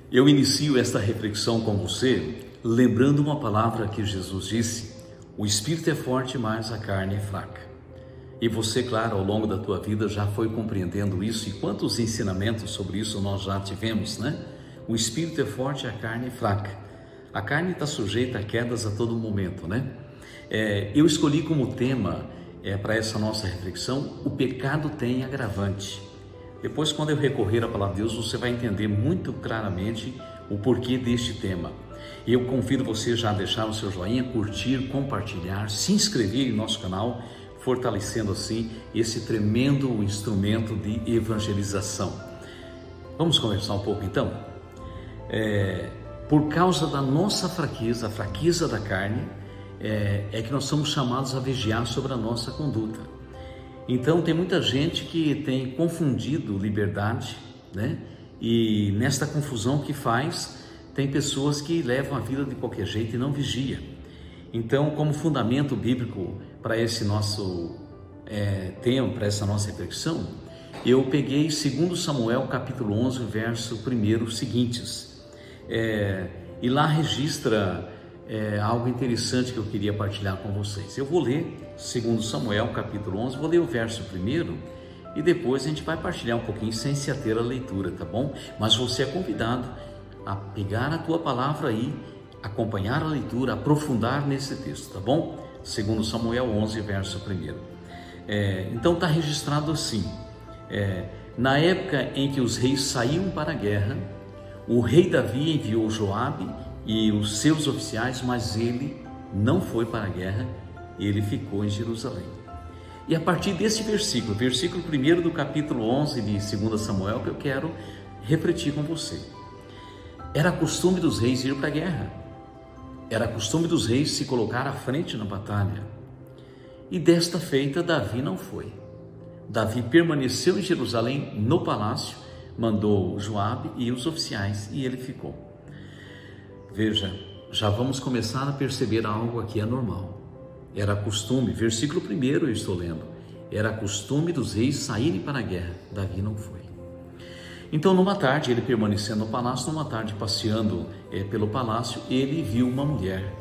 Eu inicio esta reflexão com você, lembrando uma palavra que Jesus disse: o espírito é forte, mas a carne é fraca. E você, claro, ao longo da tua vida já foi compreendendo isso, e quantos ensinamentos sobre isso nós já tivemos, né? O espírito é forte, a carne é fraca. A carne está sujeita a quedas a todo momento, né? Eu escolhi como tema para essa nossa reflexão: o pecado tem agravante. Depois, quando eu recorrer à palavra de Deus, você vai entender muito claramente o porquê deste tema. E eu convido você já a deixar o seu joinha, curtir, compartilhar, se inscrever em nosso canal, fortalecendo assim esse tremendo instrumento de evangelização. Vamos conversar um pouco então? Por causa da nossa fraqueza, a fraqueza da carne, é que nós somos chamados a vigiar sobre a nossa conduta. Então tem muita gente que tem confundido liberdade, né? E nesta confusão que faz, tem pessoas que levam a vida de qualquer jeito e não vigia. Então, como fundamento bíblico para esse nosso tema, para essa nossa reflexão, eu peguei 2 Samuel capítulo 11, verso 1, seguintes. E lá registra algo interessante que eu queria partilhar com vocês. Eu vou ler 2 Samuel capítulo 11, vou ler o verso 1 e depois a gente vai partilhar um pouquinho sem se ater à leitura, tá bom? Mas você é convidado a pegar a tua palavra aí, acompanhar a leitura, aprofundar nesse texto, tá bom? 2 Samuel 11, verso 1. Então está registrado assim: na época em que os reis saíam para a guerra, o rei Davi enviou Joabe e os seus oficiais, mas ele não foi para a guerra, ele ficou em Jerusalém. E a partir desse versículo 1 do capítulo 11 de 2 Samuel, que eu quero refletir com você. Era costume dos reis ir para a guerra, era costume dos reis se colocar à frente na batalha. E desta feita Davi não foi. Davi permaneceu em Jerusalém no palácio, mandou Joabe e os oficiais, e ele ficou. Veja, já vamos começar a perceber algo aqui anormal. Era costume, versículo 1 eu estou lendo, era costume dos reis saírem para a guerra, Davi não foi. Então, numa tarde, ele permanecendo no palácio, numa tarde passeando pelo palácio, ele viu uma mulher.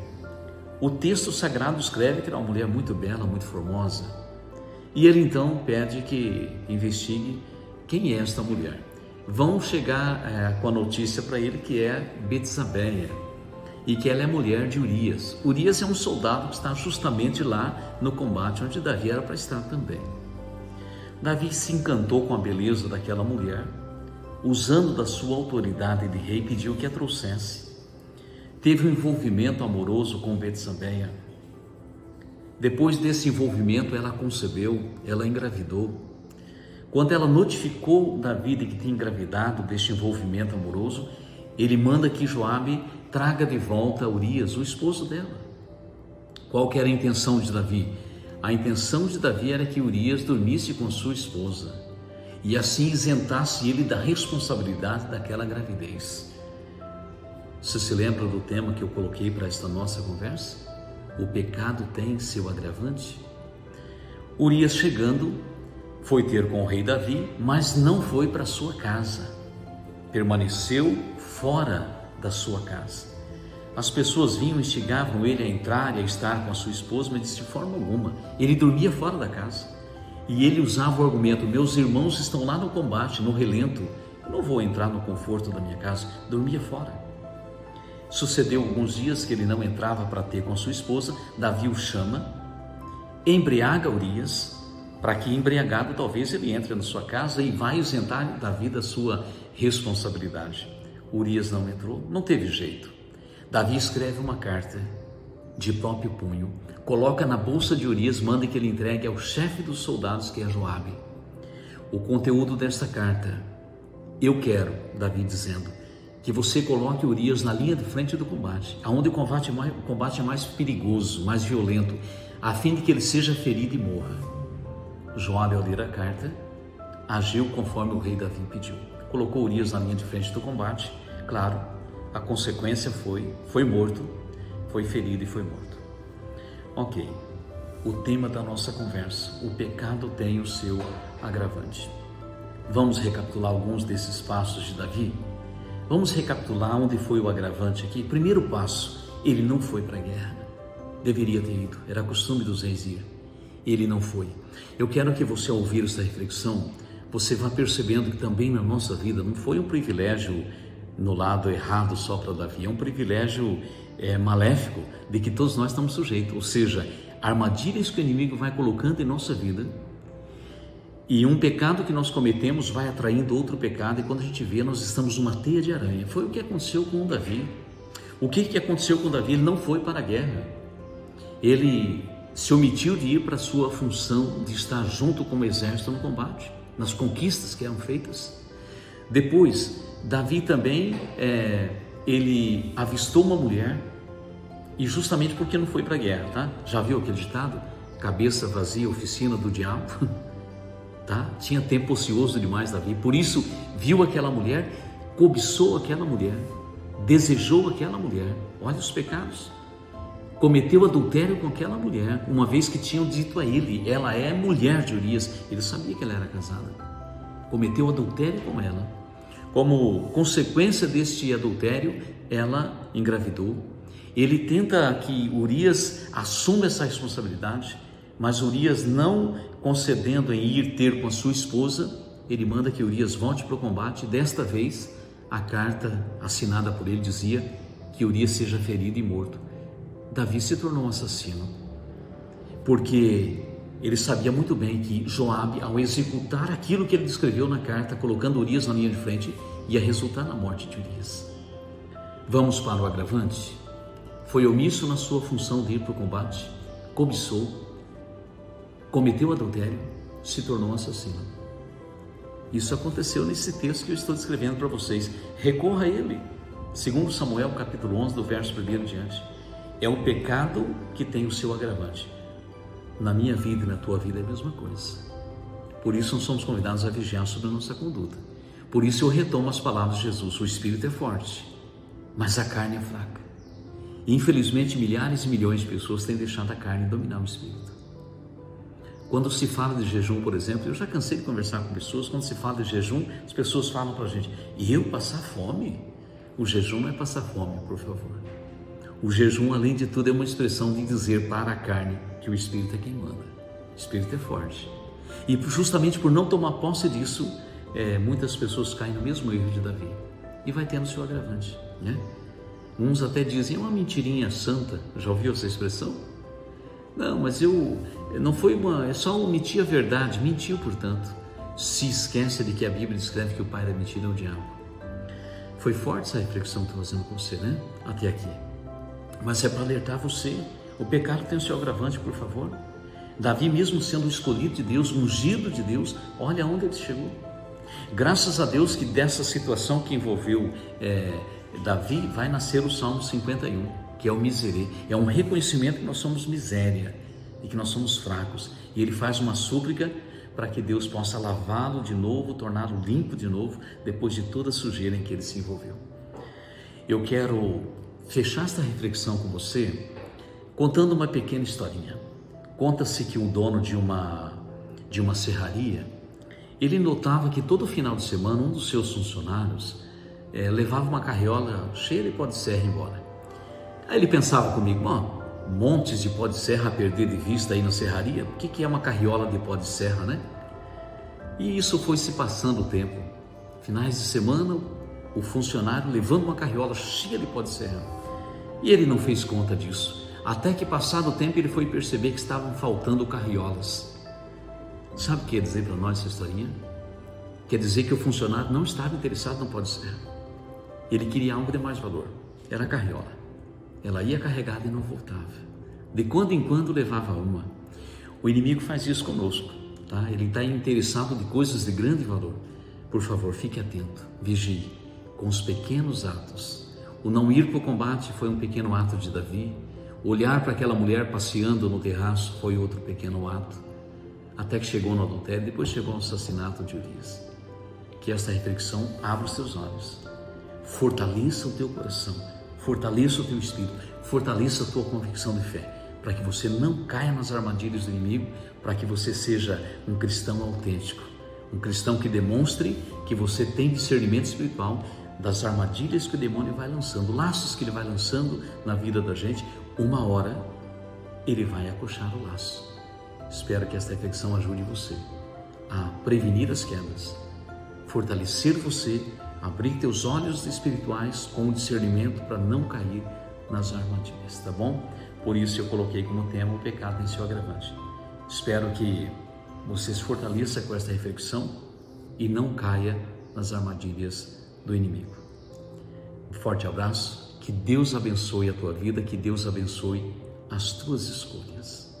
O texto sagrado escreve que era uma mulher muito bela, muito formosa. E ele então pede que investigue quem é esta mulher. Vão chegar com a notícia para ele que é Betsabeia e que ela é mulher de Urias. Urias é um soldado que está justamente lá no combate onde Davi era para estar também. Davi se encantou com a beleza daquela mulher, usando da sua autoridade de rei, pediu que a trouxesse. Teve um envolvimento amoroso com Betsabeia. Depois desse envolvimento, ela concebeu, ela engravidou. Quando ela notificou Davi de que tinha engravidado deste envolvimento amoroso, ele manda que Joabe traga de volta Urias, o esposo dela. Qual que era a intenção de Davi? A intenção de Davi era que Urias dormisse com sua esposa e assim isentasse ele da responsabilidade daquela gravidez. Você se lembra do tema que eu coloquei para esta nossa conversa? O pecado tem seu agravante? Urias, chegando, foi ter com o rei Davi, mas não foi para sua casa. Permaneceu fora da sua casa. As pessoas vinham e instigavam ele a entrar e a estar com a sua esposa, mas de forma alguma. Ele dormia fora da casa. E ele usava o argumento: meus irmãos estão lá no combate, no relento, eu não vou entrar no conforto da minha casa. Dormia fora. Sucedeu alguns dias que ele não entrava para ter com a sua esposa. Davi o chama, embriaga Urias, para que embriagado talvez ele entre na sua casa e vai isentar Davi da sua responsabilidade. Urias não entrou, não teve jeito. Davi escreve uma carta de próprio punho, coloca na bolsa de Urias, manda que ele entregue ao chefe dos soldados, que é Joabe. O conteúdo desta carta: eu quero, Davi dizendo, que você coloque Urias na linha de frente do combate, aonde o combate é mais perigoso, mais violento, a fim de que ele seja ferido e morra. Joabe, ao ler a carta, agiu conforme o rei Davi pediu. Colocou Urias na linha de frente do combate. Claro, a consequência foi morto, foi ferido e foi morto. Ok, o tema da nossa conversa: o pecado tem o seu agravante. Vamos recapitular alguns desses passos de Davi? Vamos recapitular onde foi o agravante aqui. Primeiro passo, ele não foi para a guerra. Deveria ter ido, era costume dos reis ir. Ele não foi. Eu quero que você, ao ouvir essa reflexão, você vá percebendo que também na nossa vida não foi um privilégio no lado errado só para Davi, é um privilégio maléfico de que todos nós estamos sujeitos, ou seja, armadilhas que o inimigo vai colocando em nossa vida, e um pecado que nós cometemos vai atraindo outro pecado, e quando a gente vê, nós estamos numa teia de aranha. Foi o que aconteceu com o Davi. O que aconteceu com o Davi? Ele não foi para a guerra, ele se omitiu de ir para a sua função de estar junto com o exército no combate, nas conquistas que eram feitas. Depois, Davi também, ele avistou uma mulher, e justamente porque não foi para a guerra, tá? Já viu aquele ditado? Cabeça vazia, oficina do diabo, tá? Tinha tempo ocioso demais Davi, por isso viu aquela mulher, cobiçou aquela mulher, desejou aquela mulher, olha os pecados, cometeu adultério com aquela mulher, uma vez que tinham dito a ele, ela é mulher de Urias, ele sabia que ela era casada, cometeu adultério com ela. Como consequência deste adultério, ela engravidou. Ele tenta que Urias assuma essa responsabilidade, mas Urias, não concedendo em ir ter com a sua esposa, ele manda que Urias volte para o combate. Desta vez, a carta assinada por ele dizia que Urias seja ferido e morto. Davi se tornou um assassino, porque ele sabia muito bem que Joabe, ao executar aquilo que ele descreveu na carta, colocando Urias na linha de frente, ia resultar na morte de Urias. Vamos para o agravante. Foi omisso na sua função de ir para o combate, cobiçou, cometeu adultério, se tornou um assassino. Isso aconteceu nesse texto que eu estou descrevendo para vocês. Recorra a ele. Segundo Samuel, capítulo 11, do verso 1 em diante. É o pecado que tem o seu agravante. Na minha vida e na tua vida é a mesma coisa. Por isso nós somos convidados a vigiar sobre a nossa conduta. Por isso eu retomo as palavras de Jesus. O espírito é forte, mas a carne é fraca. Infelizmente, milhares e milhões de pessoas têm deixado a carne dominar o espírito. Quando se fala de jejum, por exemplo, eu já cansei de conversar com pessoas, quando se fala de jejum, as pessoas falam para a gente, e eu passar fome? O jejum não é passar fome, por favor. O jejum, além de tudo, é uma expressão de dizer para a carne que o espírito é quem manda. O espírito é forte. E justamente por não tomar posse disso, muitas pessoas caem no mesmo erro de Davi. E vai tendo seu agravante, né? Uns até dizem, é uma mentirinha santa. Já ouviu essa expressão? Não, mas é só omitir a verdade. Mentiu, portanto. Se esquece de que a Bíblia descreve que o pai da mentira é o diabo. Foi forte essa reflexão que estou fazendo com você, né? Até aqui. Mas é para alertar você. O pecado tem o seu agravante, por favor. Davi, mesmo sendo escolhido de Deus, ungido de Deus, olha onde ele chegou. Graças a Deus que dessa situação que envolveu Davi, vai nascer o Salmo 51, que é o miserê. É um reconhecimento que nós somos miséria e que nós somos fracos. E ele faz uma súplica para que Deus possa lavá-lo de novo, torná-lo limpo de novo, depois de toda a sujeira em que ele se envolveu. Eu quero fechar esta reflexão com você contando uma pequena historinha. Conta-se que o dono de uma serraria, ele notava que todo final de semana um dos seus funcionários levava uma carriola cheia de pó de serra embora. Aí ele pensava comigo, montes de pó de serra a perder de vista aí na serraria, o que é uma carriola de pó de serra, né? E isso foi se passando o tempo. Finais de semana, o funcionário levando uma carriola cheia de pó de serra. E ele não fez conta disso. Até que, passado o tempo, ele foi perceber que estavam faltando carriolas. Sabe o que quer dizer para nós essa historinha? Quer dizer que o funcionário não estava interessado no pó de serra. Ele queria algo de mais valor. Era a carriola. Ela ia carregada e não voltava. De quando em quando levava uma. O inimigo faz isso conosco, tá? Ele está interessado de coisas de grande valor. Por favor, fique atento, vigie com os pequenos atos. O não ir para o combate foi um pequeno ato de Davi. Olhar para aquela mulher passeando no terraço foi outro pequeno ato. Até que chegou no adultério, depois chegou ao assassinato de Urias. Que esta reflexão abra os teus olhos. Fortaleça o teu coração. Fortaleça o teu espírito. Fortaleça a tua convicção de fé. Para que você não caia nas armadilhas do inimigo. Para que você seja um cristão autêntico. Um cristão que demonstre que você tem discernimento espiritual das armadilhas que o demônio vai lançando, laços que ele vai lançando na vida da gente. Uma hora ele vai acochar o laço. Espero que esta reflexão ajude você a prevenir as quedas, fortalecer você, abrir teus olhos espirituais com o discernimento para não cair nas armadilhas, tá bom? Por isso eu coloquei como tema o pecado em seu agravante. Espero que você se fortaleça com esta reflexão e não caia nas armadilhas do inimigo. Um forte abraço, que Deus abençoe a tua vida, que Deus abençoe as tuas escolhas.